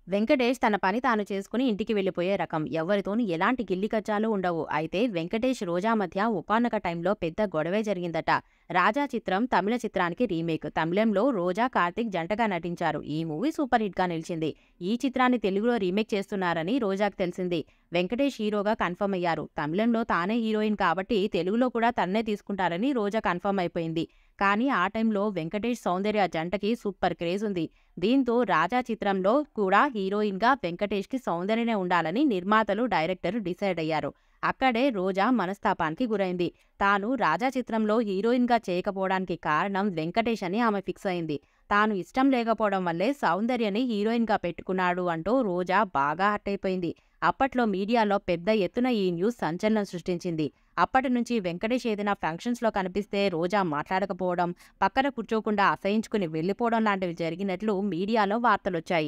వెంకటేష్ తన పని తాను చేసుకుని ఇంటికి వెళ్ళిపోయే రకం. ఎవ్వరితోనూ ఎలాంటి గిల్లికజ్జాలు ఉండవు. అయితే వెంకటేష్, రోజా మధ్య ఒకానొక టైంలో పెద్ద గొడవే జరిగిందట. 'రాజా' చిత్రం తమిళ చిత్రానికి రీమేక్. తమిళంలో రోజా, కార్తీక్ జంటగా నటించారు. ఈ మూవీ సూపర్ హిట్‌గా నిలిచింది. ఈ చిత్రాన్ని తెలుగులో రీమేక్ చేస్తున్నారని రోజాకు తెలిసింది. వెంకటేష్ హీరోగా కన్ఫర్మ్ అయ్యారు. తమిళంలో తానే హీరోయిన్ కాబట్టి తెలుగులో కూడా తన్నే తీసుకుంటారని రోజా కన్ఫర్మ్ అయిపోయింది. కానీ ఆ టైంలో వెంకటేష్, సౌందర్య జంటకి సూపర్ క్రేజ్ ఉంది. దీంతో 'రాజా' చిత్రంలో కూడా హీరోయిన్‌గా వెంకటేష్‌కి సౌందర్యనే ఉండాలని నిర్మాతలు, డైరెక్టర్ డిసైడ్ అయ్యారు. అక్కడే రోజా మనస్తాపానికి గురైంది. తాను 'రాజా' చిత్రంలో హీరోయిన్‌గా చేయకపోవడానికి కారణం వెంకటేష్ అని ఆమె ఫిక్స్ అయింది. తాను ఇష్టం లేకపోవడం వల్లే సౌందర్యని హీరోయిన్‌గా పెట్టుకున్నాడు అంటూ రోజా బాగా హర్ట్ అయిపోయింది. అప్పట్లో మీడియాలో పెద్ద ఎత్తున ఈ న్యూస్ సంచలనం సృష్టించింది. అప్పటి నుంచి వెంకటేష్ ఏదైనా ఫంక్షన్స్‌లో కనిపిస్తే రోజా మాట్లాడకపోవడం, పక్కన కూర్చోకుండా అసహించుకుని వెళ్లిపోవడం లాంటివి జరిగినట్లు మీడియాలో వార్తలొచ్చాయి.